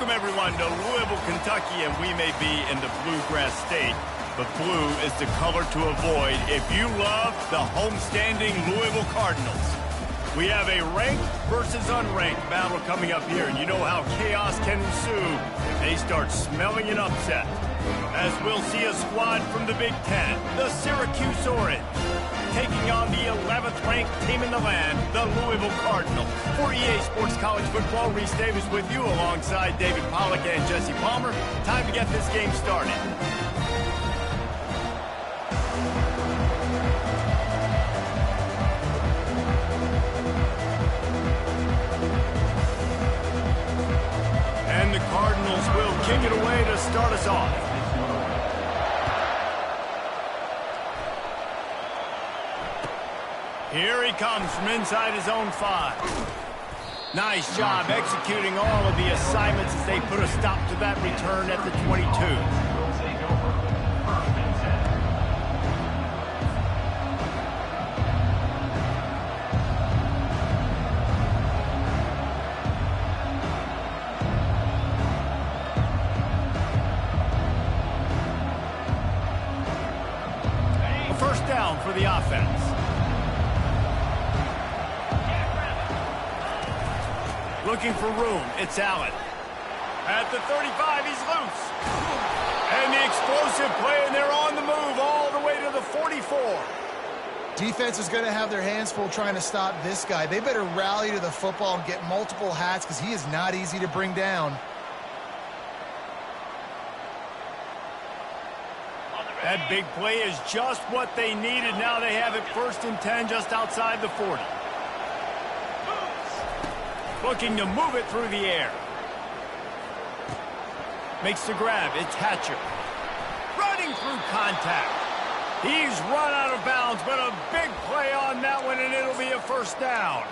Welcome, everyone, to Louisville, Kentucky, and we may be in the Bluegrass State, but blue is the color to avoid if you love the homestanding Louisville Cardinals. We have a ranked versus unranked battle coming up here, and you know how chaos can ensue if they start smelling an upset. As we'll see a squad from the Big Ten, the Syracuse Orange, taking on the 11th ranked team in the land, the Louisville Cardinals. For EA Sports College Football, Reese Davis with you alongside David Pollack and Jesse Palmer. Time to get this game started. And the Cardinals will kick it away to start us off. Here he comes from inside his own 5. Nice job executing all of the assignments as they put a stop to that return at the 22. A first down for the offense. Looking for room, it's Allen. At the 35, he's loose. And the explosive play, and they're on the move all the way to the 44. Defense is going to have their hands full trying to stop this guy. They better rally to the football and get multiple hats because he is not easy to bring down. That big play is just what they needed. Now they have it 1st and 10 just outside the 40. Looking to move it through the air. Makes the grab. It's Hatcher. Running through contact. He's run out of bounds, but a big play on that one, and it'll be a first down.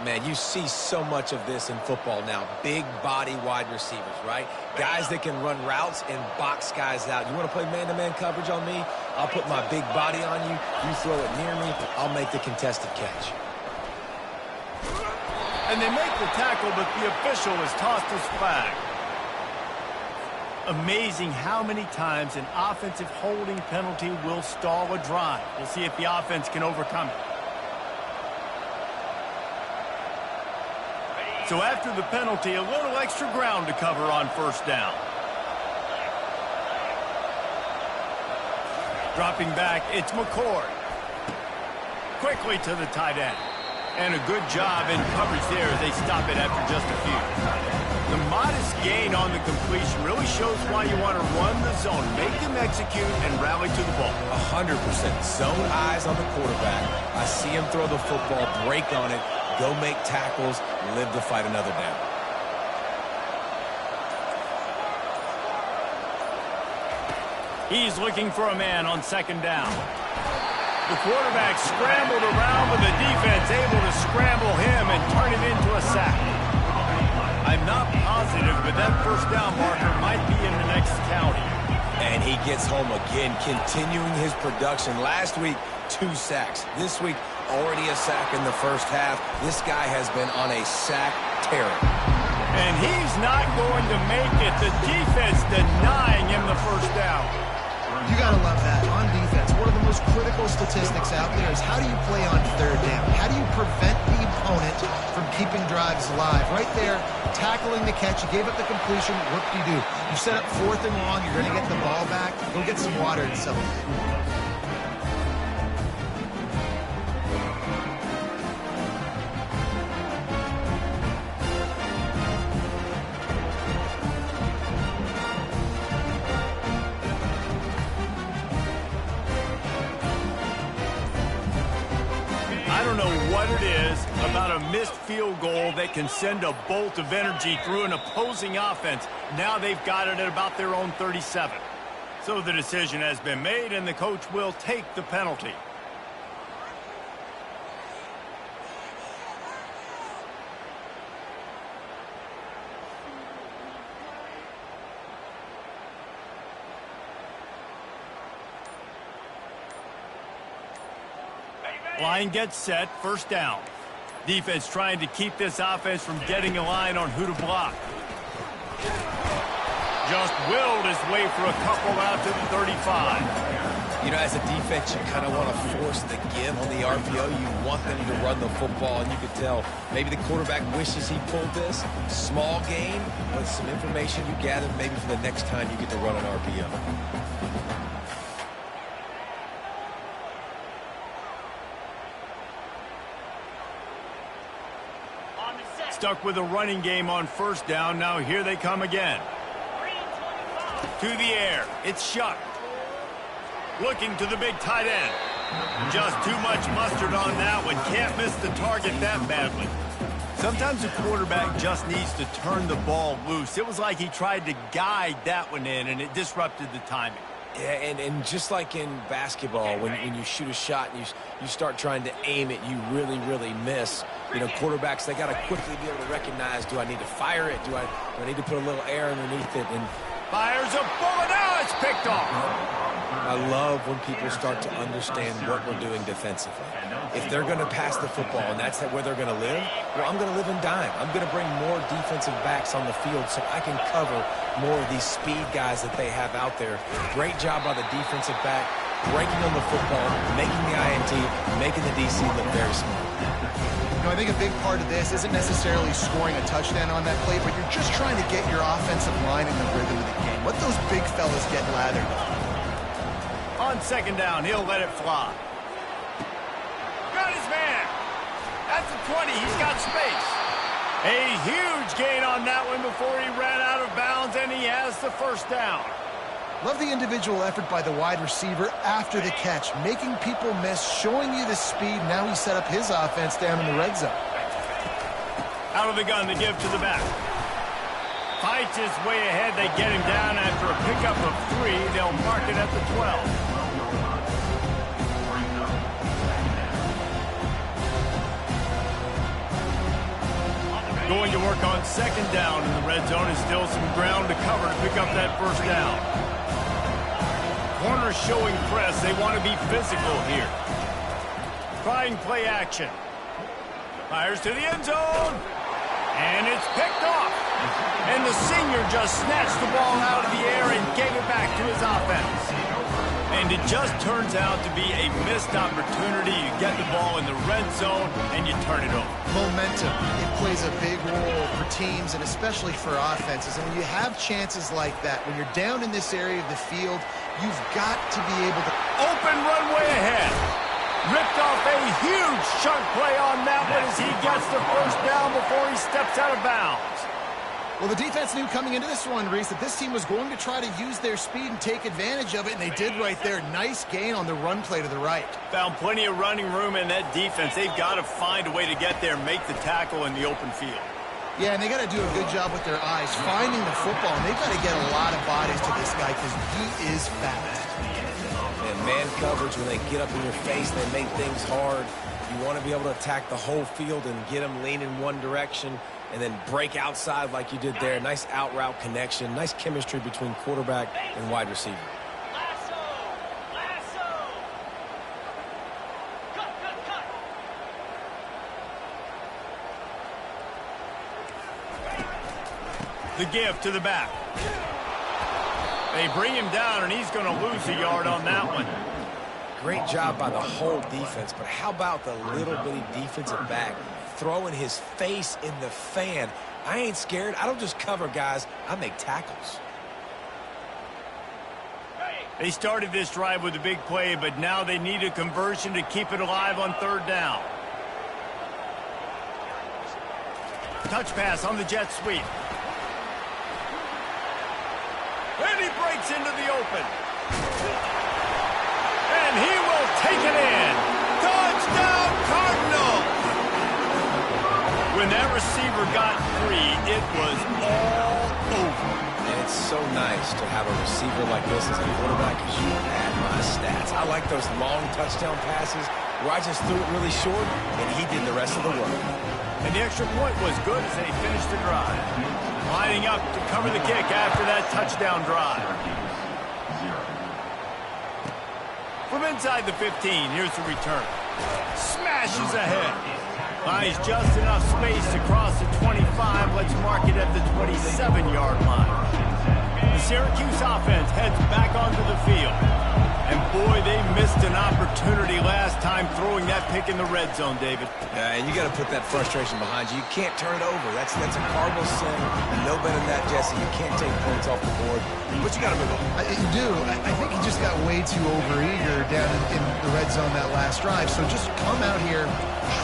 Man, you see so much of this in football now. Big body wide receivers, right? Guys that can run routes and box guys out. You want to play man-to-man coverage on me? I'll put my big body on you. You throw it near me, I'll make the contested catch. And they make the tackle, but the official has tossed his flag. Amazing how many times an offensive holding penalty will stall a drive. We'll see if the offense can overcome it. So after the penalty, a little extra ground to cover on first down. Dropping back, it's McCord. Quickly to the tight end. And a good job in coverage there as they stop it after just a few. The modest gain on the completion really shows why you want to run the zone. Make them execute and rally to the ball. 100%. Zone eyes on the quarterback. I see him throw the football, break on it, go make tackles, live to fight another down. He's looking for a man on 2nd down. The quarterback scrambled around, but the defense able to scramble him and turn it into a sack. I'm not positive, but that first down marker might be in the next county. And he gets home again, continuing his production. Last week, 2 sacks. This week, already a sack in the first half. This guy has been on a sack tear. And he's not going to make it. The defense denying him the first down. You got to love that. On defense, one of the most critical statistics out there is how do you play on 3rd down? How do you prevent the opponent from keeping drives alive? Right there, tackling the catch. You gave up the completion. What do? You set up 4th and long. You're going to get the ball back. Go get some water and celebrate. I don't know what it is about a missed field goal that can send a bolt of energy through an opposing offense. Now they've got it at about their own 37. So the decision has been made, and the coach will take the penalty. Line gets set, first down. Defense trying to keep this offense from getting a line on who to block. Just willed his way for a couple out to the 35. You know, as a defense, you kind of want to force the give on the RPO. You want them to run the football, and you could tell maybe the quarterback wishes he pulled this. Small gain, but some information you gather maybe for the next time you get to run an RPO. Stuck with a running game on first down. Now here they come again. To the air. It's Shuck. Looking to the big tight end. Just too much mustard on that one. Can't miss the target that badly. Sometimes a quarterback just needs to turn the ball loose. It was like he tried to guide that one in, and it disrupted the timing. Yeah, and just like in basketball, when you shoot a shot and you start trying to aim it, you really, really miss. You know, quarterbacks, they got to quickly be able to recognize, do I need to fire it? Do I need to put a little air underneath it? And fires a bullet. Now it's picked off. I love when people start to understand what we're doing defensively. If they're going to pass the football and that's where they're going to live, well, I'm going to live in dime. I'm going to bring more defensive backs on the field so I can cover more of these speed guys that they have out there. Great job by the defensive back, breaking on the football, making the INT, making the DC look very smart. You know, I think a big part of this isn't necessarily scoring a touchdown on that play, but you're just trying to get your offensive line in the rhythm of the game. Let those big fellas get lathered up. On second down, he'll let it fly. Got his man. That's the 20. He's got space. A huge gain on that one before he ran out of bounds, and he has the first down. Love the individual effort by the wide receiver after the catch, making people miss, showing you the speed. Now he set up his offense down in the red zone. Out of the gun, the give to the back. Fights his way ahead. They get him down after a pickup of 3. They'll mark it at the 12. Going to work on second down in the red zone. Is still some ground to cover to pick up that first down. Corner showing press. They want to be physical here. Trying play action. Fires to the end zone. And it's picked off. And the senior just snatched the ball out of the air and gave it back to his offense. And it just turns out to be a missed opportunity. You get the ball in the red zone and you turn it over. Momentum. It plays a big role for teams and especially for offenses. And when you have chances like that, when you're down in this area of the field, you've got to be able to... Open runway ahead. Ripped off a huge chunk play on that one as he gets the first down before he steps out of bounds. Well, the defense knew coming into this one, Reese, that this team was going to try to use their speed and take advantage of it, and they did right there. Nice gain on the run play to the right. Found plenty of running room in that defense. They've got to find a way to get there, make the tackle in the open field. Yeah, and they got to do a good job with their eyes, finding the football, and they've got to get a lot of bodies to this guy because he is fast. And man coverage, when they get up in your face, they make things hard. You want to be able to attack the whole field and get them lean in one direction and then break outside like you did there. Nice out route connection, nice chemistry between quarterback and wide receiver. The give to the back. They bring him down, and he's going to lose a yard on that one. Great job by the whole defense, but how about the little bitty defensive back throwing his face in the fan? I ain't scared. I don't just cover guys. I make tackles. They started this drive with a big play, but now they need a conversion to keep it alive on third down. Touch pass on the jet sweep. And he breaks into the open. And he will take it in. Touchdown, Cardinals! When that receiver got free, it was all over. And it's so nice to have a receiver like this as a quarterback because you add my stats. I like those long touchdown passes where I just threw it really short and he did the rest of the work. And the extra point was good as they finished the drive. Lining up to cover the kick after that touchdown drive. From inside the 15, here's the return. Smashes ahead. Buys just enough space to cross the 25. Let's mark it at the 27-yard line. The Syracuse offense heads back onto the field. And boy, they missed an opportunity last time throwing that pick in the red zone, David. Yeah, and you got to put that frustration behind you. You can't turn it over. That's a cardinal sin. And no better than that, Jesse. You can't take points off the board. But you got to move on. You do. I think he just got way too overeager down in the red zone that last drive. So just come out here,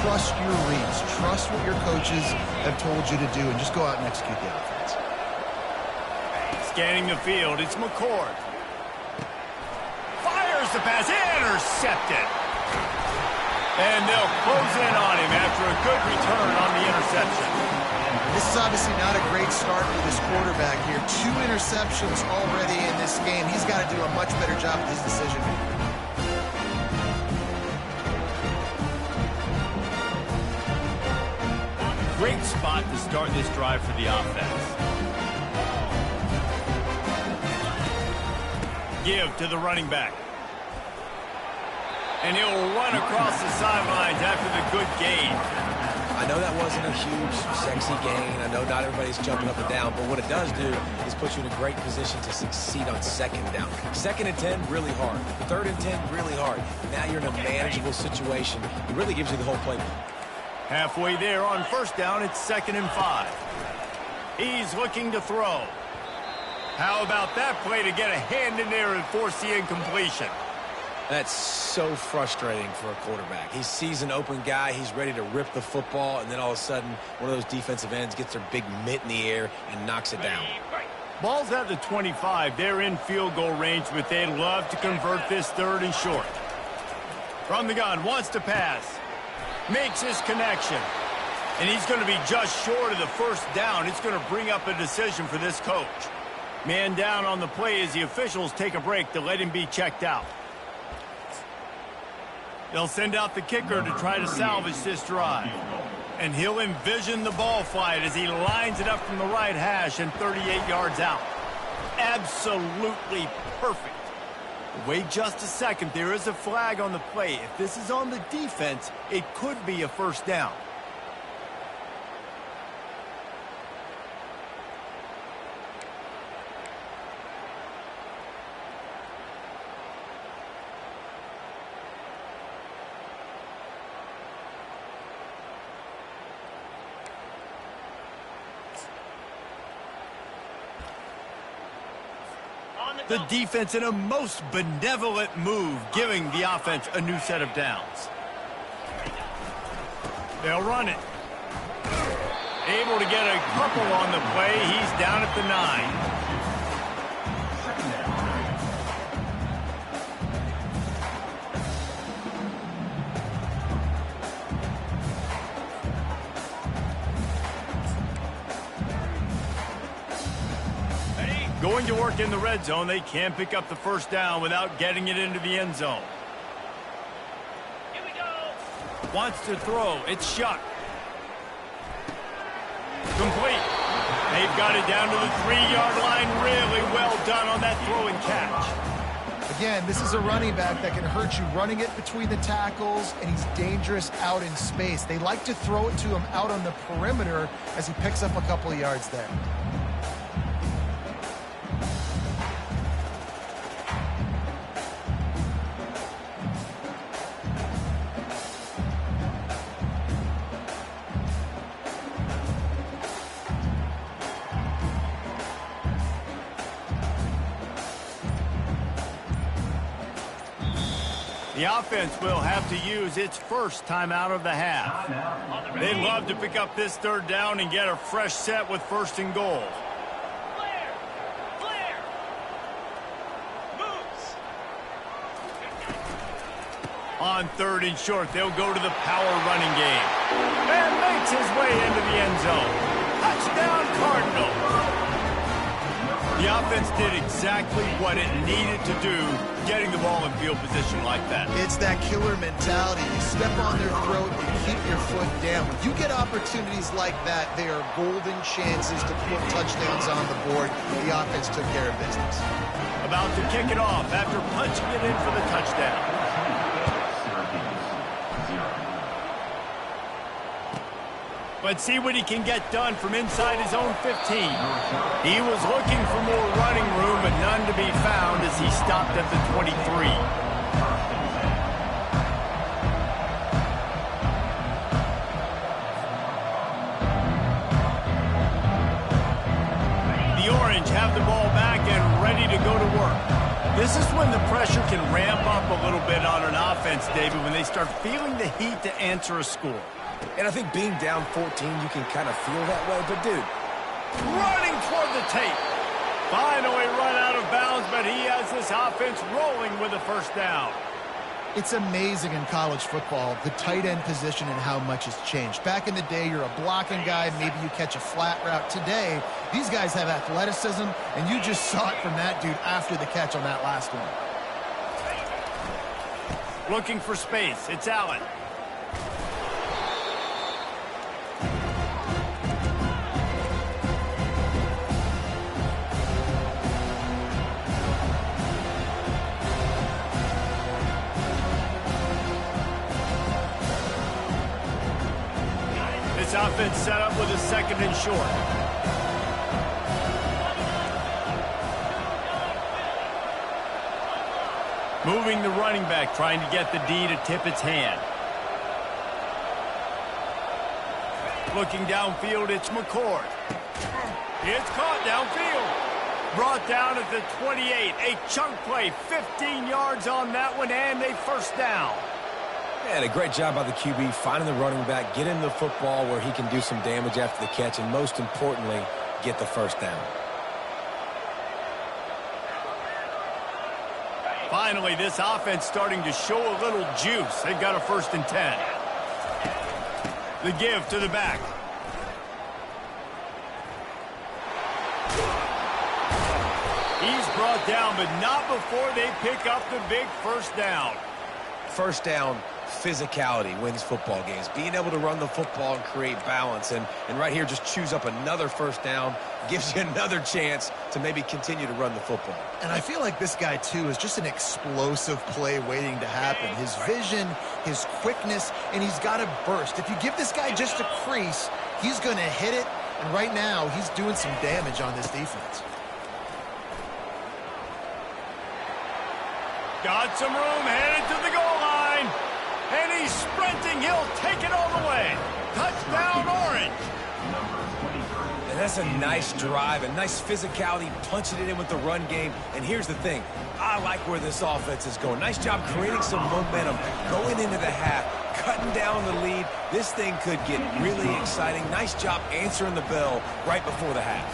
trust your reads, trust what your coaches have told you to do, and just go out and execute the offense. Scanning the field, it's McCord. Fires the pass, intercepted. And they'll close in on him after a good return on the interception. This is obviously not a great start for this quarterback here. 2 interceptions already in this game. He's got to do a much better job with his decision making. Great spot to start this drive for the offense. Give to the running back. And he'll run across the sidelines after the good gain. I know that wasn't a huge, sexy gain. I know not everybody's jumping up and down, but what it does do is put you in a great position to succeed on second down. 2nd and 10, really hard. 3rd and 10, really hard. Now you're in a manageable situation. It really gives you the whole playbook. Halfway there on 1st down, it's 2nd and 5. He's looking to throw. How about that play to get a hand in there and force the incompletion? That's so frustrating for a quarterback. He sees an open guy, he's ready to rip the football, and then all of a sudden, one of those defensive ends gets their big mitt in the air and knocks it down. Ball's at the 25. They're in field goal range, but they'd love to convert this 3rd and short. From the gun, wants to pass. Makes his connection. And he's going to be just short of the 1st down. It's going to bring up a decision for this coach. Man down on the play as the officials take a break to let him be checked out. They'll send out the kicker to try to salvage this drive. And he'll envision the ball flight as he lines it up from the right hash and 38 yards out. Absolutely perfect. Wait just a second. There is a flag on the play. If this is on the defense, it could be a 1st down. The defense in a most benevolent move, giving the offense a new set of downs. They'll run it. Able to get a couple on the play. He's down at the 9. Going to work in the red zone. They can't pick up the 1st down without getting it into the end zone. Here we go. Wants to throw. It's shut. Complete. They've got it down to the 3-yard line. Really well done on that throw and catch. Again, this is a running back that can hurt you running it between the tackles, and he's dangerous out in space. They like to throw it to him out on the perimeter as he picks up a couple of yards there. The offense will have to use its 1st time out of the half. They'd love to pick up this 3rd down and get a fresh set with 1st and goal. Clear. Clear. Moves. On 3rd and short, they'll go to the power running game. And makes his way into the end zone. Touchdown, Cardinals. The offense did exactly what it needed to do, getting the ball in field position like that. It's that killer mentality. You step on their throat, you keep your foot down. When you get opportunities like that, they are golden chances to put touchdowns on the board. The offense took care of business. About to kick it off after punching it in for the touchdown. Let's see what he can get done from inside his own 15. He was looking for more running room, but none to be found as he stopped at the 23. Have the ball back and ready to go to work. This is when the pressure can ramp up a little bit on an offense, David, when they start feeling the heat to answer a score. And I think being down 14, you can kind of feel that way. But, dude, running toward the tape. Finally run out of bounds, but he has this offense rolling with a first down. It's amazing in college football, the tight end position and how much has changed. Back in the day, you're a blocking guy, maybe you catch a flat route. Today, these guys have athleticism, and you just saw it from that dude after the catch on that last one. Looking for space. It's Allen. This offense set up with a second and short. Moving the running back, trying to get the D to tip its hand. Looking downfield, it's McCord. It's caught downfield. Brought down at the 28. A chunk play, 15 yards on that one, and a first down. And a great job by the QB finding the running back, getting the football where he can do some damage after the catch, and most importantly, get the first down. Finally, this offense starting to show a little juice. They've got a 1st and 10. The give to the back. He's brought down, but not before they pick up the big first down. First down, physicality wins football games. Being able to run the football and create balance. And right here, just choose up another first down. Gives you another chance to maybe continue to run the football. And I feel like this guy, too, is just an explosive play waiting to happen. His vision, his quickness, and he's got a burst. If you give this guy just a crease, he's going to hit it. And right now, he's doing some damage on this defense. Got some room, headed to the goal line. And he's sprinting. He'll take it all the way. Touchdown, Orange. And that's a nice drive, a nice physicality, punching it in with the run game. And here's the thing. I like where this offense is going. Nice job creating some momentum, going into the half, cutting down the lead. This thing could get really exciting. Nice job answering the bell right before the half.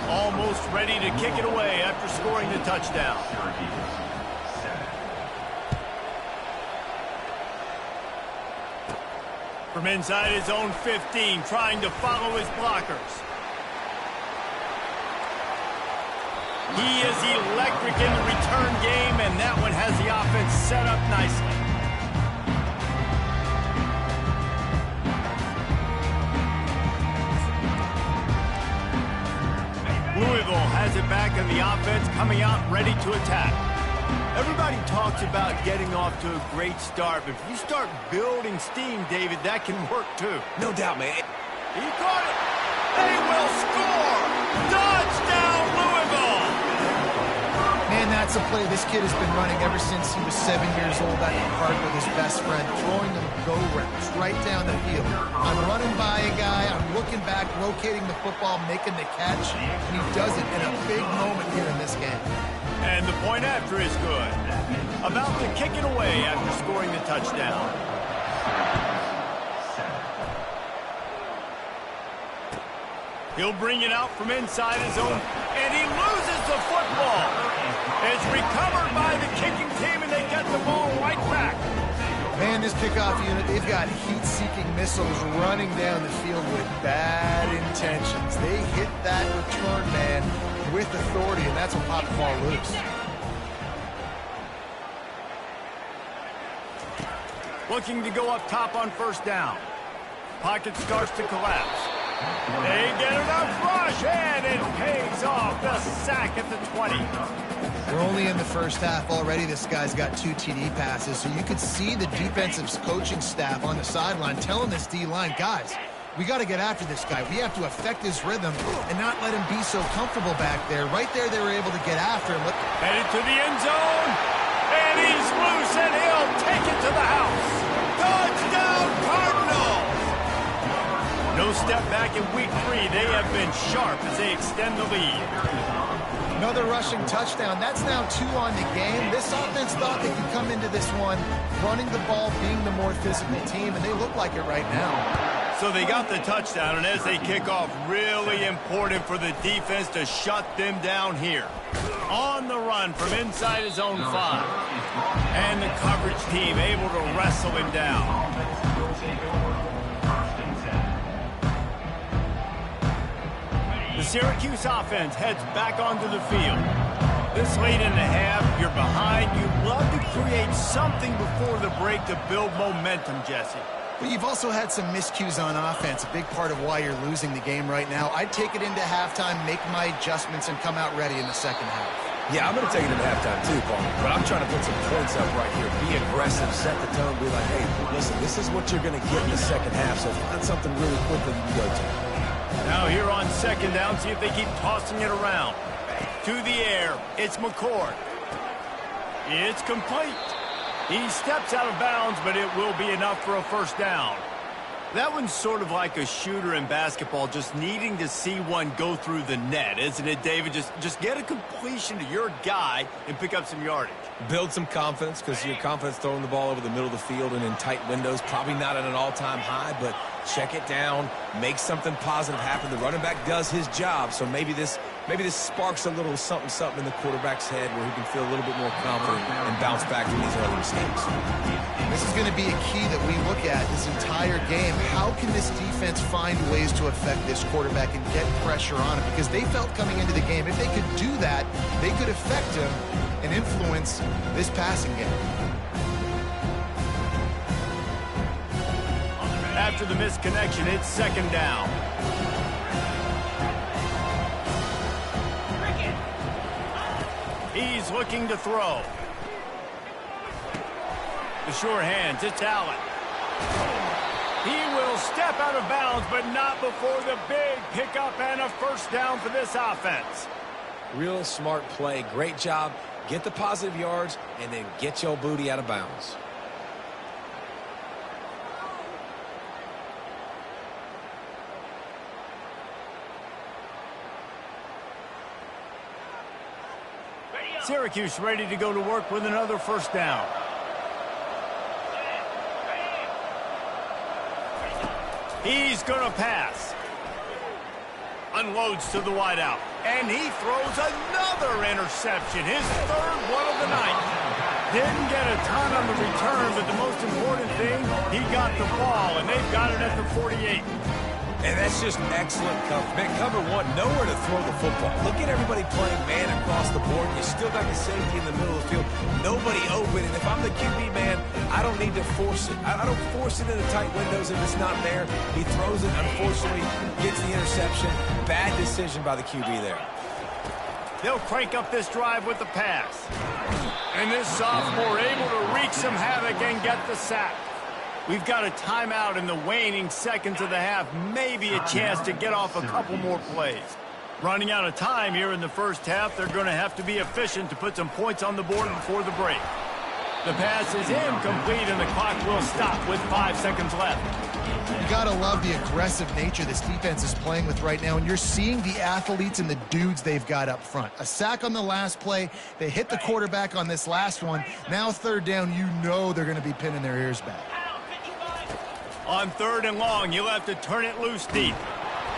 Almost ready to kick it away after scoring the touchdown. From inside his own 15, trying to follow his blockers. He is electric in the return game, and that one has the offense set up nicely. Louisville has it back, and the offense coming out ready to attack. Everybody talks about getting off to a great start, but if you start building steam, David, that can work too. No doubt, man. He caught it. They will score. Touchdown, Louisville. Man, that's a play this kid has been running ever since he was 7 years old at the park with his best friend, throwing them go routes right down the field. I'm running by a guy, I'm looking back, rotating the football, making the catch, and he does it in a big moment here in this game. And the point after is good. About to kick it away after scoring the touchdown. He'll bring it out from inside his own, and he loses the football. It's recovered by the kicking team, and they get the ball right back. Man, this kickoff unit, they've got heat-seeking missiles running down the field with bad intentions. They hit that return man with authority, and that's what popped the ball loose. Looking to go up top on first down. Pocket starts to collapse. They get enough rush, and it pays off. The sack at the 20. We're only in the first half already. This guy's got 2 TD passes, so you could see the defensive coaching staff on the sideline telling this D-line, guys, We got to get after this guy. We have to affect his rhythm and not let him be so comfortable back there. Right there, they were able to get after him. Look. Headed to the end zone. And he's loose, and he'll take it to the house. Touchdown, Cardinals! No step back in week 3. They have been sharp as they extend the lead. Another rushing touchdown. That's now 2 on the game. This offense thought they could come into this one running the ball, being the more physical team, and they look like it right now. So they got the touchdown, and as they kick off, really important for the defense to shut them down here. On the run from inside his own 5. And the coverage team able to wrestle him down. The Syracuse offense heads back onto the field. This late in the half, you're behind. You love to create something before the break to build momentum, Jesse. But you've also had some miscues on offense, a big part of why you're losing the game right now. I'd take it into halftime, make my adjustments, and come out ready in the second half. Yeah, I'm going to take it into halftime too, Paul. But I'm trying to put some points up right here. Be aggressive, set the tone, be like, hey, listen, this is what you're going to get in the second half, so find something really quickly you can go to. Now here on second down, see if they keep tossing it around. To the air, it's McCord. It's complete. He steps out of bounds, but it will be enough for a first down. That one's sort of like a shooter in basketball, just needing to see one go through the net, isn't it, David? Just get a completion to your guy and pick up some yardage. Build some confidence, because your confidence throwing the ball over the middle of the field and in tight windows, probably not at an all-time high, but check it down, make something positive happen. The running back does his job, so maybe this sparks a little something in the quarterback's head where he can feel a little bit more confident and bounce back from these early mistakes. This is going to be a key that we look at this entire game. How can this defense find ways to affect this quarterback and get pressure on him? Because they felt coming into the game, if they could do that, they could affect him and influence this passing game. After the misconnection, it's second down. He's looking to throw. The sure hands, it's Allen. He will step out of bounds, but not before the big pickup and a first down for this offense. Real smart play. Great job. Get the positive yards, and then get your booty out of bounds. Syracuse ready to go to work with another first down. He's going to pass. Unloads to the wideout. And he throws another interception. His third one of the night. Didn't get a ton on the return, but the most important thing, he got the ball, and they've got it at the 48. And that's just excellent cover. Man, cover one, nowhere to throw the football. Look at everybody playing man across the board. You still got the safety in the middle of the field. Nobody open. And if I'm the QB man, I don't need to force it. I don't force it into tight windows if it's not there. He throws it, unfortunately, gets the interception. Bad decision by the QB there. They'll crank up this drive with the pass. And this sophomore able to wreak some havoc and get the sack. We've got a timeout in the waning seconds of the half. Maybe a chance to get off a couple more plays. Running out of time here in the first half. They're going to have to be efficient to put some points on the board before the break. The pass is incomplete, and the clock will stop with 5 seconds left. You got to love the aggressive nature this defense is playing with right now, and you're seeing the athletes and the dudes they've got up front. A sack on the last play. They hit the quarterback on this last one. Now third down, you know they're going to be pinning their ears back. On third and long, you'll have to turn it loose deep.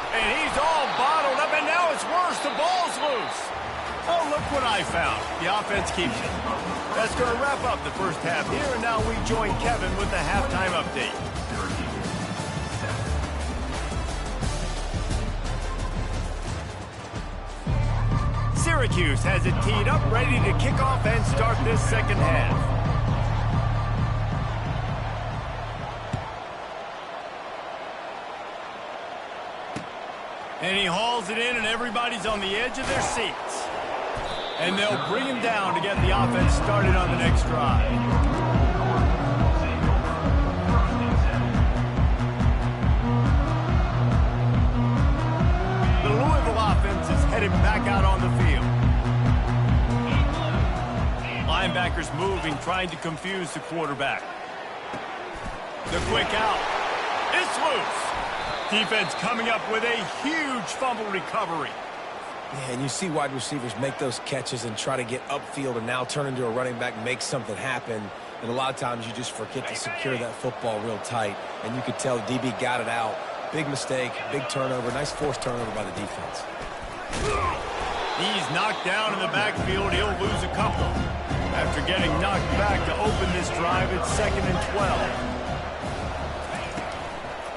And he's all bottled up, and now it's worse. The ball's loose. Oh, look what I found. The offense keeps it. That's going to wrap up the first half here, and now we join Kevin with the halftime update. Syracuse has it teed up, ready to kick off and start this second half. And he hauls it in, and everybody's on the edge of their seats. And they'll bring him down to get the offense started on the next drive. linebackers moving, trying to confuse the quarterback. The quick out. It's loose. Defense coming up with a huge fumble recovery. Yeah, and you see wide receivers make those catches and try to get upfield and now turn into a running back, make something happen. And a lot of times you just forget to secure that football real tight. And you could tell the DB got it out. Big mistake, big turnover, nice forced turnover by the defense. He's knocked down in the backfield. He'll lose a couple. After getting knocked back to open this drive, it's 2nd and 12.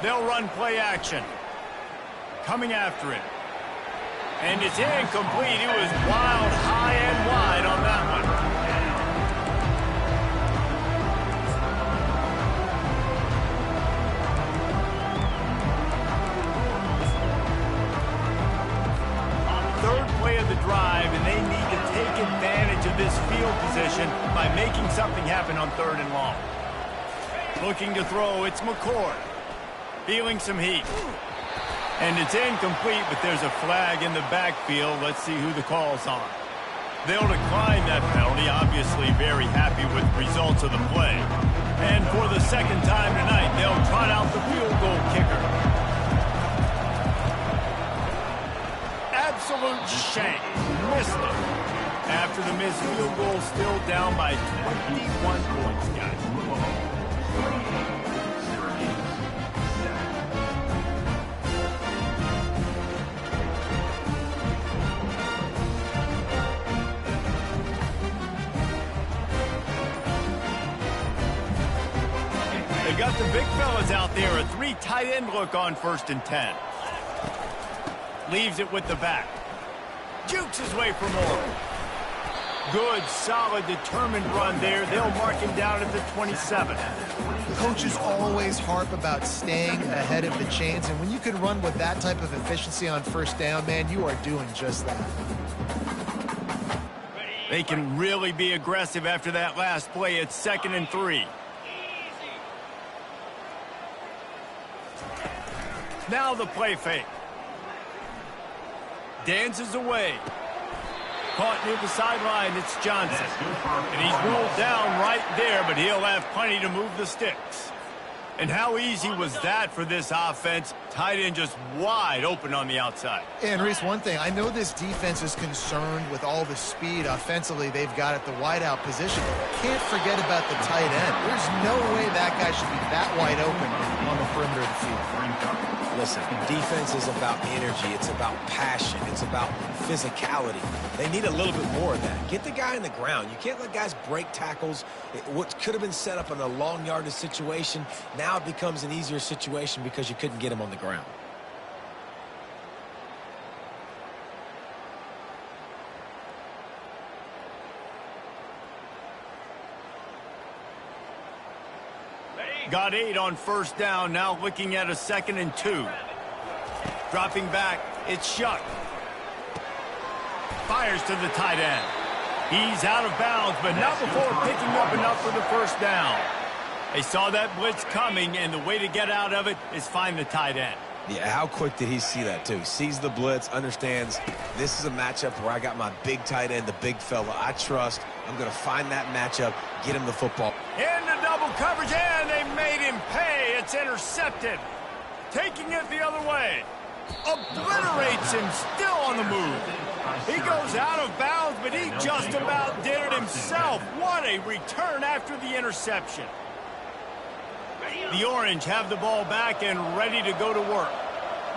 They'll run play action. Coming after it. And it's incomplete. He was wild, high and wide on that one. Third play of the drive, and they need to take advantage of this field position by making something happen on 3rd and long. Looking to throw, it's McCord. Feeling some heat. And it's incomplete, but there's a flag in the backfield. Let's see who the call's on. They'll decline that penalty, obviously very happy with the results of the play. And for the second time tonight, they'll trot out the field goal kicker. Absolute shame. Missed it. After the missed field goal, still down by 21 points, guys. They got the big fellas out there. A 3 tight end look on 1st and 10. Leaves it with the back. Jukes his way for more. Good, solid, determined run there. They'll mark him down at the 27. Coaches always harp about staying ahead of the chains, and when you can run with that type of efficiency on 1st down, man, you are doing just that. They can really be aggressive after that last play. It's 2nd and 3. Now the play fake. Dances away. Caught near the sideline, it's Johnson. And he's rolled down right there, but he'll have plenty to move the sticks. And how easy was that for this offense? Tight end just wide open on the outside. And Reese, one thing, I know this defense is concerned with all the speed offensively they've got at the wideout position. Can't forget about the tight end. There's no way that guy should be that wide open on the perimeter of the field. Listen, defense is about energy. It's about passion. It's about physicality. They need a little bit more of that. Get the guy in the ground. You can't let guys break tackles. What could have been set up in a long yardage situation, now it becomes an easier situation because you couldn't get him on the ground. Got 8 on 1st down, now looking at a 2nd and 2. Dropping back, it's Shuck. Fires to the tight end. He's out of bounds, but not before picking up enough for the 1st down. They saw that blitz coming, and the way to get out of it is find the tight end. Yeah, how quick did he see that, too? Sees the blitz, understands this is a matchup where I got my big tight end, the big fella I trust. I'm going to find that matchup, get him the football. Into double coverage, and they made him pay. It's intercepted. Taking it the other way. Obliterates him, still on the move. He goes out of bounds, but he just about did it himself. What a return after the interception. The Orange have the ball back and ready to go to work.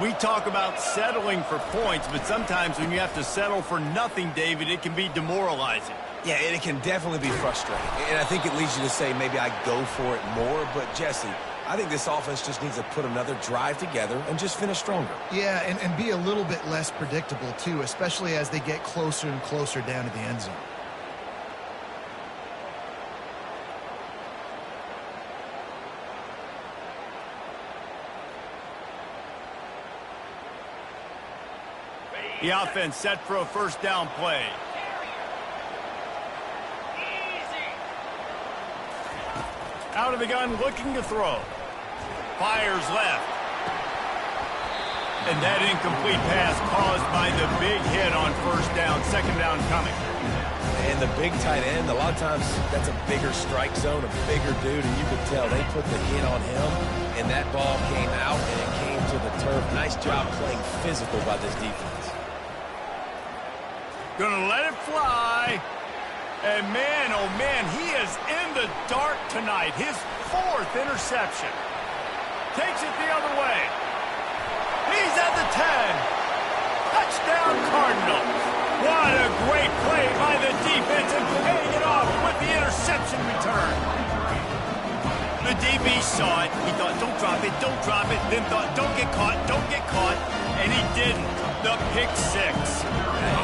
We talk about settling for points, but sometimes when you have to settle for nothing, David, it can be demoralizing. Yeah, and it can definitely be frustrating. And I think it leads you to say maybe I go for it more. But, Jesse, I think this offense just needs to put another drive together and just finish stronger. Yeah, and be a little bit less predictable, too, especially as they get closer and closer down to the end zone. The offense set for a 1st down play. Out of the gun, looking to throw. Fires left. And that incomplete pass caused by the big hit on first down, second down coming. And the big tight end, a lot of times that's a bigger strike zone, a bigger dude, and you could tell they put the hit on him, and that ball came out, and it came to the turf. Nice job playing physical by this defense. Gonna let it fly. And man, oh man, he is in the dark tonight. His 4th interception. Takes it the other way. He's at the 10. Touchdown, Cardinals. What a great play by the defense and paying it off with the interception return. The DB saw it. He thought, don't drop it, don't drop it. Then thought, don't get caught, don't get caught. And he didn't. The pick 6.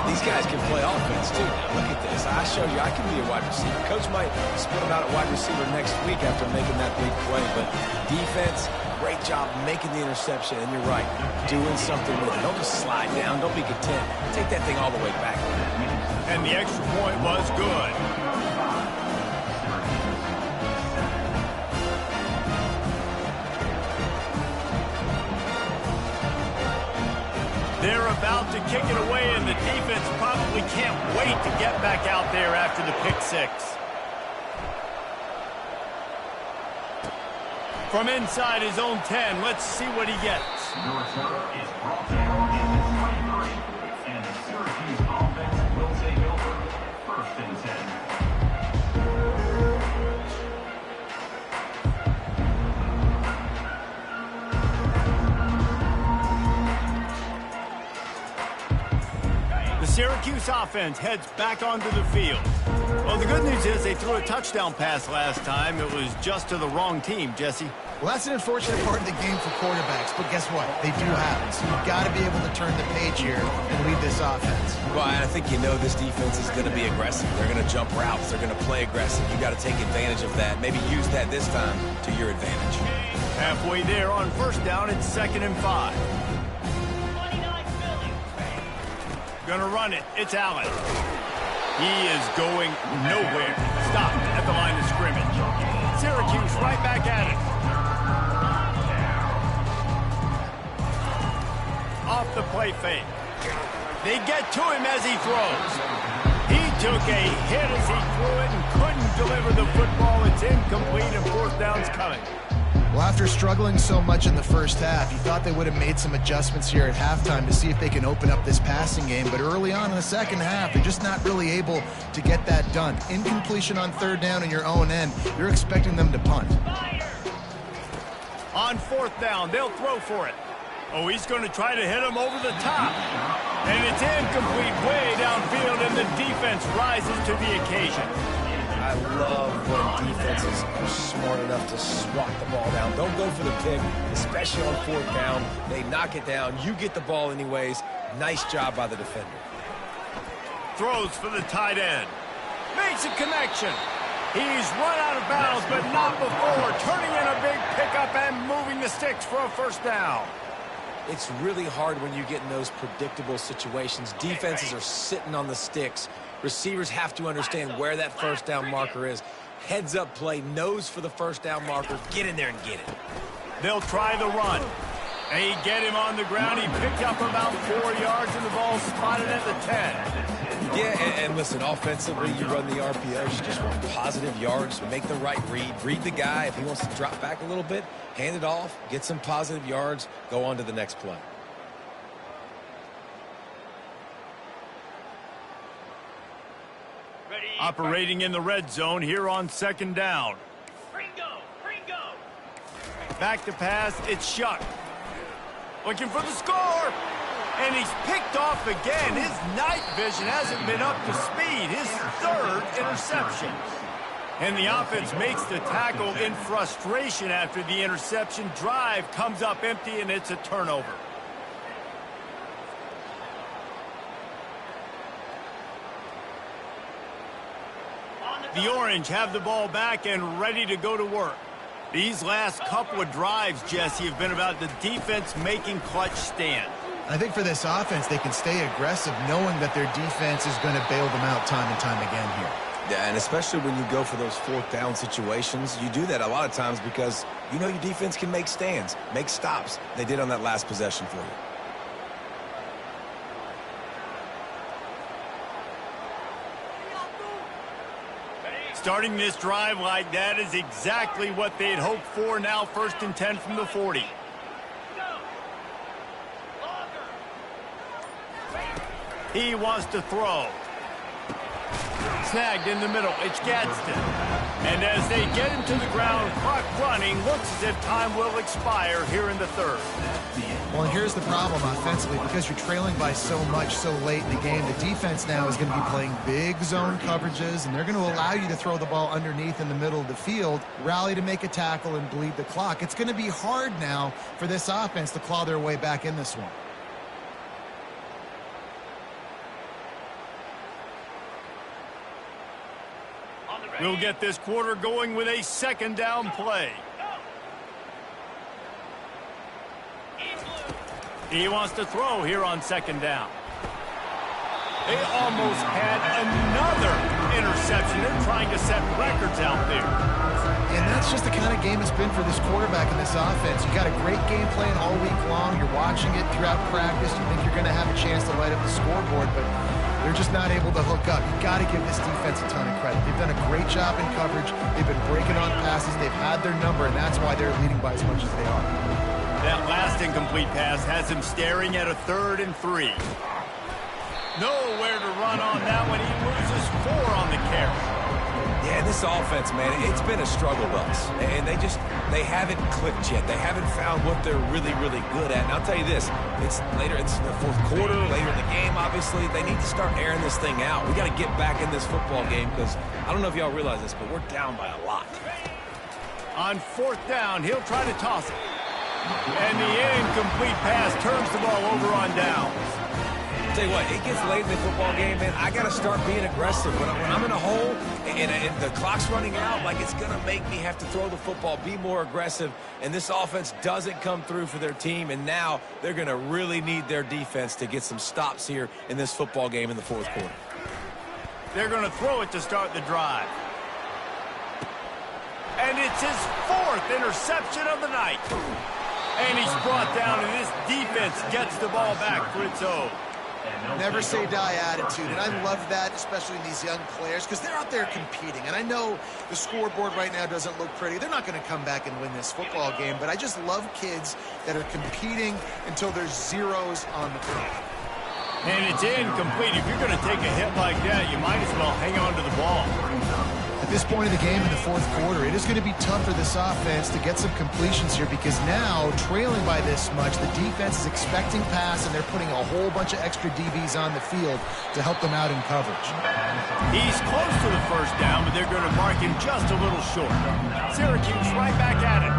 These guys can play offense, too. Now, look at this. I show you I can be a wide receiver. Coach might split him out at wide receiver next week after making that big play. But defense, great job making the interception. And you're right, doing something with it. Don't just slide down. Don't be content. Take that thing all the way back. And the extra point was good. They're about to kick it away, and the defense probably can't wait to get back out there after the pick 6. From inside his own 10, let's see what he gets. Your turn is brought to you in 23, and the Syracuse offense will take over 1st and 10. Syracuse offense heads back onto the field. Well, the good news is they threw a touchdown pass last time. It was just to the wrong team, Jesse. Well, that's an unfortunate part of the game for quarterbacks, but guess what? They do happen. So you've got to be able to turn the page here and lead this offense. Well, I think you know this defense is going to be aggressive. They're going to jump routes. They're going to play aggressive. You got to take advantage of that. Maybe use that this time to your advantage. Halfway there on first down, it's 2nd and 5. Gonna run it. It's Allen. He is going nowhere. Stopped at the line of scrimmage. Syracuse right back at it. Off the play fake. They get to him as he throws. He took a hit as he threw it and couldn't deliver the football. It's incomplete and 4th down's coming. Well, after struggling so much in the first half, you thought they would have made some adjustments here at halftime to see if they can open up this passing game. But early on in the second half, they're just not really able to get that done. Incompletion on 3rd down in your own end, you're expecting them to punt. On 4th down, they'll throw for it. Oh, he's going to try to hit him over the top. And it's incomplete way downfield, and the defense rises to the occasion. I love when defenses are smart enough to swat the ball down. Don't go for the pick, especially on 4th down. They knock it down. You get the ball anyways. Nice job by the defender. Throws for the tight end. Makes a connection. He's run out of bounds, but not before. Turning in a big pickup and moving the sticks for a 1st down. It's really hard when you get in those predictable situations. Defenses are sitting on the sticks. Receivers have to understand where that 1st down marker is. Heads up play, nose for the 1st down marker. Get in there and get it. They'll try the run. They get him on the ground. He picked up about 4 yards, and the ball spotted at the 10. Yeah, and listen, offensively, you run the RPOs. You just want positive yards. Make the right read. Read the guy. If he wants to drop back a little bit, hand it off. Get some positive yards. Go on to the next play. Operating in the red zone here on 2nd down. Ringo! Back to pass, it's Shuck. Looking for the score! And he's picked off again. His night vision hasn't been up to speed. His 3rd interception. And the offense makes the tackle in frustration after the interception. Drive comes up empty, and it's a turnover. The Orange have the ball back and ready to go to work. These last couple of drives, Jesse, have been about the defense making clutch stand. I think for this offense, they can stay aggressive knowing that their defense is going to bail them out time and time again here. Yeah, and especially when you go for those 4th down situations, you do that a lot of times because you know your defense can make stands, make stops. They did on that last possession for you. Starting this drive like that is exactly what they'd hoped for. Now 1st and 10 from the 40. He wants to throw. Snagged in the middle. It's Gadsden. And as they get him to the ground, clock running, looks as if time will expire here in the 3rd. Well, and here's the problem offensively. Because you're trailing by so much so late in the game, the defense now is going to be playing big zone coverages, and they're going to allow you to throw the ball underneath in the middle of the field, rally to make a tackle, and bleed the clock. It's going to be hard now for this offense to claw their way back in this one. We'll get this quarter going with a 2nd down play. He wants to throw here on 2nd down. They almost had another interception. They're trying to set records out there. And that's just the kind of game it's been for this quarterback and this offense. You got a great game plan all week long. You're watching it throughout practice. You think you're going to have a chance to light up the scoreboard, but they're just not able to hook up. You got to give this defense a ton of credit. They've done a great job in coverage. They've been breaking on passes. They've had their number, and that's why they're leading by as much as they are. That last incomplete pass has him staring at a 3rd and 3. Nowhere to run on that one. He loses 4 on the carry. Yeah, this offense, man, it's been a struggle bus. And they haven't clicked yet. They haven't found what they're really, really good at. And I'll tell you this, it's the 4th quarter, later in the game, obviously. They need to start airing this thing out. We got to get back in this football game because I don't know if y'all realize this, but we're down by a lot. On 4th down, he'll try to toss it. And the incomplete pass turns the ball over on downs. Tell you what, it gets late in the football game, man. I got to start being aggressive. When I'm in a hole and the clock's running out, like it's going to make me have to throw the football, be more aggressive. And this offense doesn't come through for their team. And now they're going to really need their defense to get some stops here in this football game in the 4th quarter. They're going to throw it to start the drive. And it's his 4th interception of the night. And he's brought down, and this defense gets the ball back for its own. Never say die attitude, and I love that, especially in these young players, because they're out there competing. And I know the scoreboard right now doesn't look pretty. They're not going to come back and win this football game, but I just love kids that are competing until there's zeros on the clock. And it's incomplete. If you're going to take a hit like that, you might as well hang on to the ball. At this point of the game in the 4th quarter, it is going to be tough for this offense to get some completions here because now, trailing by this much, the defense is expecting pass, and they're putting a whole bunch of extra DBs on the field to help them out in coverage. He's close to the 1st down, but they're going to mark him just a little short. Syracuse right back at it.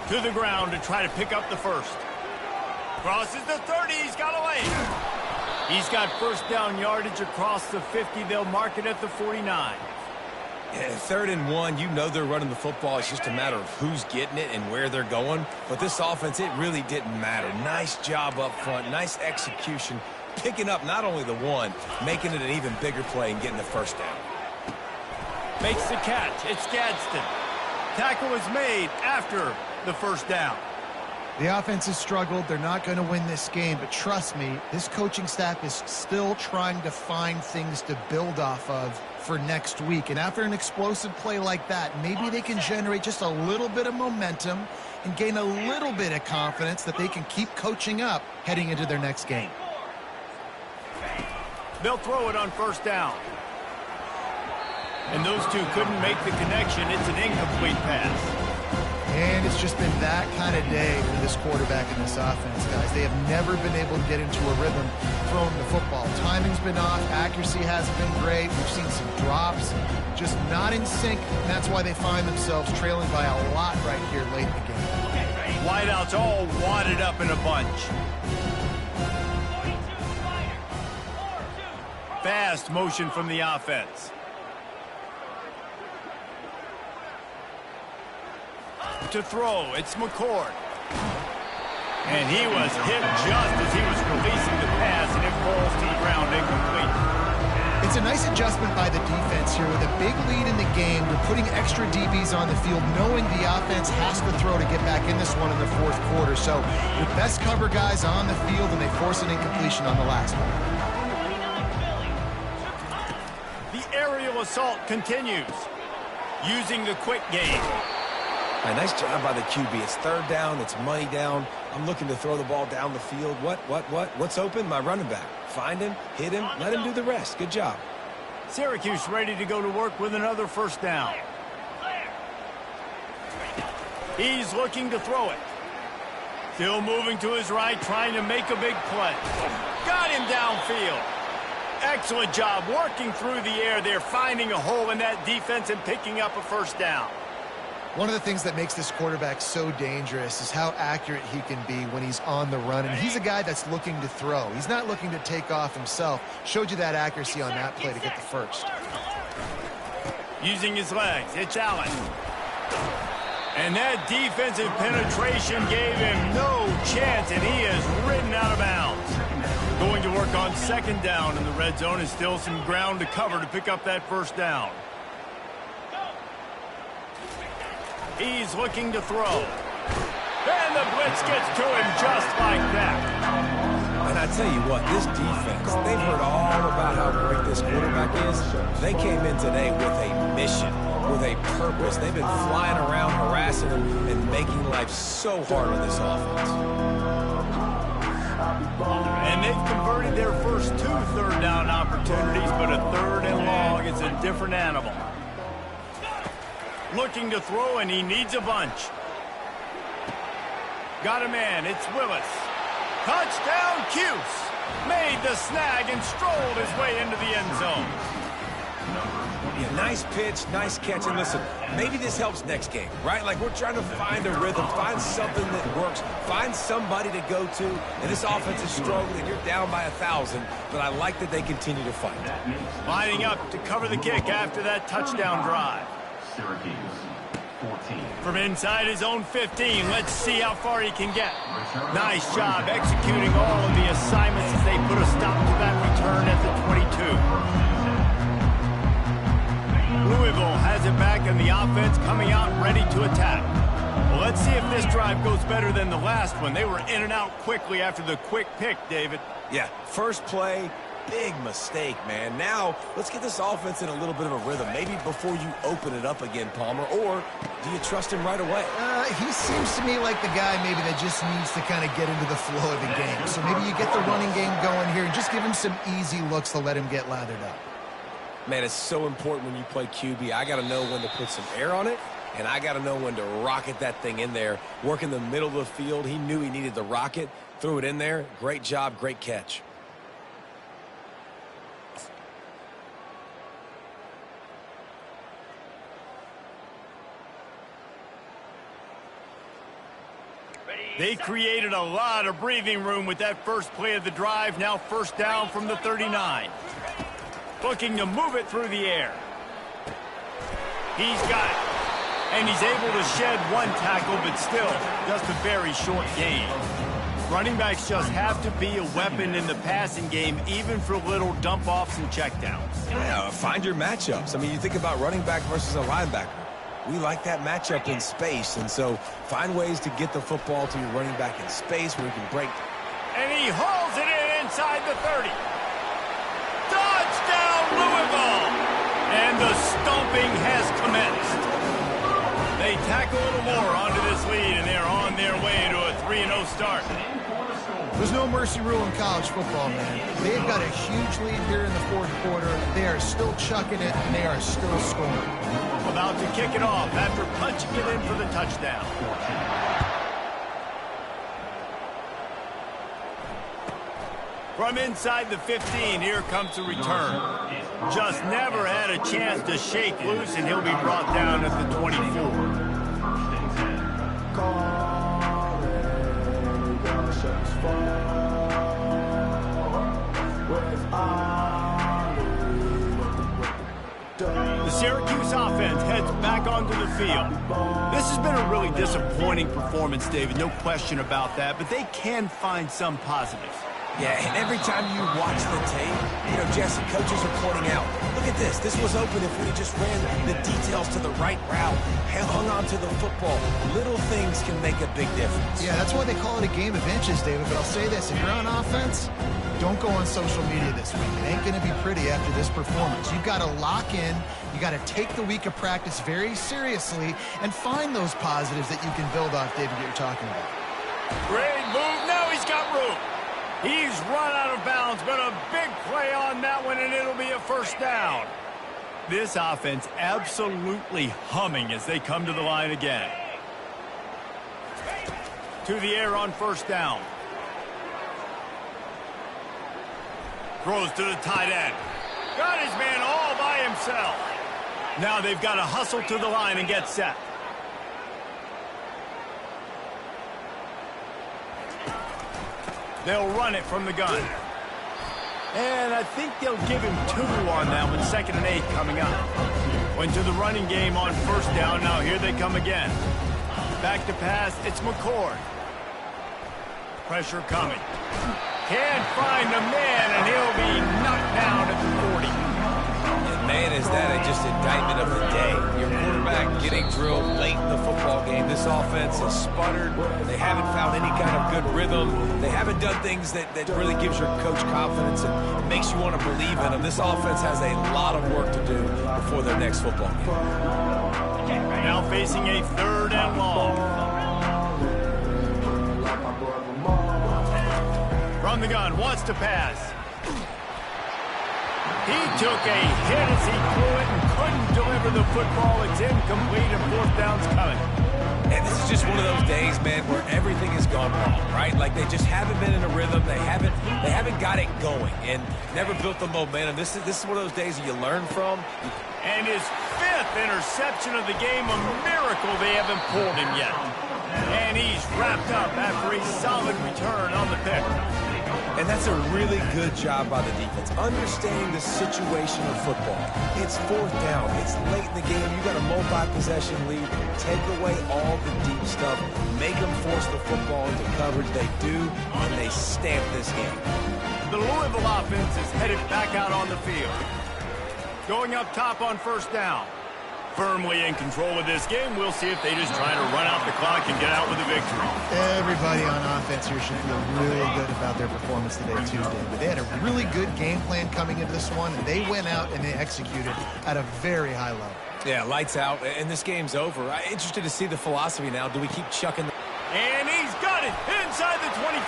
To the ground to try to pick up the 1st. Crosses the 30. He's got away. He's got 1st down yardage across the 50. They'll mark it at the 49. Yeah, 3rd and 1, you know they're running the football. It's just a matter of who's getting it and where they're going. But this offense, it really didn't matter. Nice job up front, nice execution, picking up not only the 1, making it an even bigger play and getting the 1st down. Makes the catch. It's Gadsden. Tackle is made after the 1st down. The offense has struggled. They're not going to win this game, but trust me, this coaching staff is still trying to find things to build off of for next week. And after an explosive play like that, maybe they can generate just a little bit of momentum and gain a little bit of confidence that they can keep coaching up heading into their next game. They'll throw it on 1st down. And those two couldn't make the connection. It's an incomplete pass. And it's just been that kind of day for this quarterback and this offense, guys. They have never been able to get into a rhythm throwing the football. Timing's been off. Accuracy hasn't been great. We've seen some drops, just not in sync. And that's why they find themselves trailing by a lot right here late in the game. Wideouts all wadded up in a bunch. Fast motion from the offense. To throw, it's McCord. And he was hit just as he was releasing the pass, and it falls to the ground incomplete. It's a nice adjustment by the defense here. With a big lead in the game, they're putting extra DBs on the field, knowing the offense has to throw to get back in this one in the 4th quarter. So the best cover guys on the field, and they force an incompletion on the last one. physical assault continues. Using the quick game. Nice job by the QB. It's third down. It's money down. I'm looking to throw the ball down the field. What's open? My running back. Find him, hit him, let him do the rest. Good job. Syracuse ready to go to work with another first down. He's looking to throw it. Still moving to his right, trying to make a big play. Got him downfield. Excellent job working through the air there, finding a hole in that defense and picking up a first down. One of the things that makes this quarterback so dangerous is how accurate he can be when he's on the run. And he's a guy that's looking to throw. He's not looking to take off himself. Showed you that accuracy on that play to get the first. Using his legs, it's Allen. And that defensive penetration gave him no chance, and he is ridden out of bounds. Going to work on second down in the red zone, and still some ground to cover to pick up that first down. He's looking to throw. And the blitz gets to him just like that. And I tell you what, this defense, they've heard all about how great this quarterback is. They came in today with a mission, with a purpose. They've been flying around, harassing them, and making life so hard on this offense. And they've converted their first 2 third down opportunities, but a third and long is a different animal. Looking to throw, and he needs a bunch. Got a man, it's Willis. Touchdown, Cuse. Made the snag and strolled his way into the end zone. Yeah, nice pitch, nice catch. And listen, maybe this helps next game, right? Like, we're trying to find a rhythm, find something that works, find somebody to go to. And this offense is struggling, and you're down by 1,000, but I like that they continue to fight. Lining up to cover the kick after that touchdown drive. Syracuse, 14. From inside his own 15, let's see how far he can get. Nice job executing all of the assignments as they put a stop to that return at the 22. Louisville has it back, and the offense coming out ready to attack. Well, let's see if this drive goes better than the last one. They were in and out quickly after the quick pick, David. Yeah, first play, big mistake, man. Now, let's get this offense in a little bit of a rhythm. Maybe before you open it up again, Palmer, or do you trust him right away? He seems to me like the guy maybe that just needs to kind of get into the flow of the game. So maybe you get the running game going here and just give him some easy looks to let him get lathered up. Man, it's so important when you play QB. I got to know when to put some air on it, and I got to know when to rocket that thing in there. Work in the middle of the field. He knew he needed the rocket, threw it in there. Great job, great catch. They created a lot of breathing room with that first play of the drive. Now first down from the 39. Looking to move it through the air. He's got it. And he's able to shed one tackle, but still just a very short gain. Running backs just have to be a weapon in the passing game, even for little dump-offs and checkdowns. Yeah, find your matchups. I mean, you think about running back versus a linebacker. We like that matchup in space, and so find ways to get the football to your running back in space where he can break. And he hauls it in inside the 30. Touchdown, Louisville! And the stomping has commenced. They tack a little more onto this lead, and they're on their way to a 3-0 start. There's no mercy rule in college football, man. They've got a huge lead here in the fourth quarter. They are still chucking it, and they are still scoring. About to kick it off after punching it in for the touchdown. From inside the 15, here comes the return. Just never had a chance to shake loose, and he'll be brought down at the 24. The Syracuse offense heads back onto the field. This has been a really disappointing performance, David, no question about that, but they can find some positives. Yeah, and every time you watch the tape, you know, Jesse, coaches are pointing out, look at this. This was open if we just ran the details to the right route, hung on to the football. Little things can make a big difference. Yeah, that's why they call it a game of inches, David. But I'll say this, if you're on offense, don't go on social media this week. It ain't going to be pretty after this performance. You've got to lock in. You got to take the week of practice very seriously and find those positives that you can build off, David, that you're talking about. Great move. Now he's got room. He's run out of bounds, but a big play on that one, and it'll be a first down. This offense absolutely humming as they come to the line again. To the air on first down. Throws to the tight end. Got his man all by himself. Now they've got to hustle to the line and get set. They'll run it from the gun. And I think they'll give him 2 on that one. 2nd and 8 coming up. Went to the running game on first down. Now here they come again. Back to pass. It's McCord. Pressure coming. Can't find a man, and he'll be knocked down at the 40. And man, is that just indictment of the day. Your quarterback getting drilled late in the football game. This offense has sputtered. They haven't found any kind of good rhythm. They haven't done things that really gives your coach confidence and makes you want to believe in them. This offense has a lot of work to do before their next football game. Now facing a 3rd and long. From the gun, wants to pass. He took a hit as he threw it and couldn't deliver the football. It's incomplete and 4th down's coming. And this is just one of those days, man, where everything has gone wrong, right? Like they just haven't been in a rhythm. They haven't got it going and never built the momentum. This is one of those days that you learn from. And his 5th interception of the game, a miracle they haven't pulled him yet. And he's wrapped up after a solid return on the pick. And that's a really good job by the defense, understanding the situation of football. It's 4th down. It's late in the game. You got a multi-possession lead. Take away all the deep stuff. Make them force the football into coverage. They do, and they stamp this game. The Louisville offense is headed back out on the field. Going up top on first down. Firmly in control of this game. We'll see if they just try to run out the clock and get out with a victory. Everybody on offense here should feel really good about their performance today, too, David. They had a really good game plan coming into this one, and they went out and they executed at a very high level. Yeah, lights out, and this game's over. I'm interested to see the philosophy now. Do we keep chucking? And he's got it inside the 25.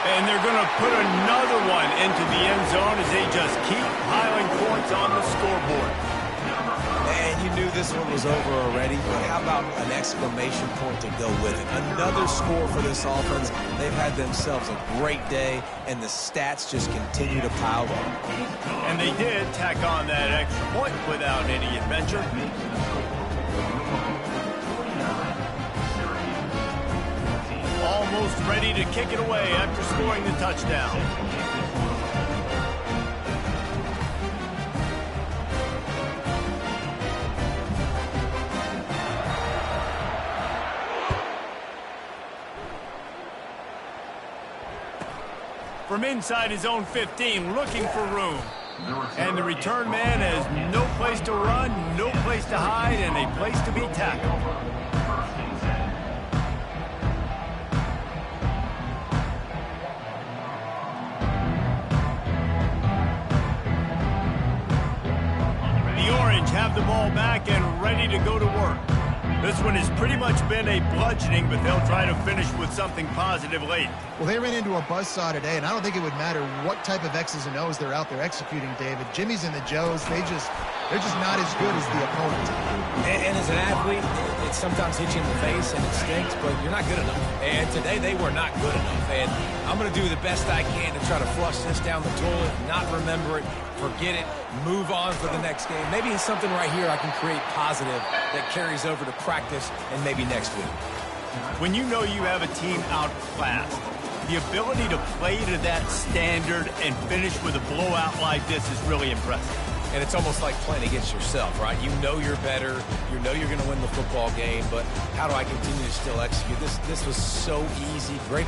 And they're going to put another one into the end zone as they just keep piling points on the scoreboard. And you knew this one was over already, but how about an exclamation point to go with it? Another score for this offense. They've had themselves a great day, and the stats just continue to pile up. And they did tack on that extra point without any adventure. Almost ready to kick it away after scoring the touchdown. From inside his own 15, looking for room. And the return man has no place to run, no place to hide, and a place to be tackled. The Orange have the ball back and ready to go to work. This one has pretty much been a bludgeoning, but they'll try to finish with something positive late. Well, they ran into a buzzsaw today, and I don't think it would matter what type of X's and O's they're out there executing, David. Jimmy's and the Joes, they're just not as good as the opponent. And as an athlete, it sometimes hits you in the face and it stinks, but you're not good enough. And today they were not good enough. And I'm going to do the best I can to try to flush this down the toilet, not remember it, forget it, move on for the next game. Maybe it's something right here I can create positive that carries over to practice and maybe next week. When you know you have a team outclassed, the ability to play to that standard and finish with a blowout like this is really impressive. And it's almost like playing against yourself, right? You know you're better. You know you're going to win the football game, but how do I continue to still execute? This was so easy. Great.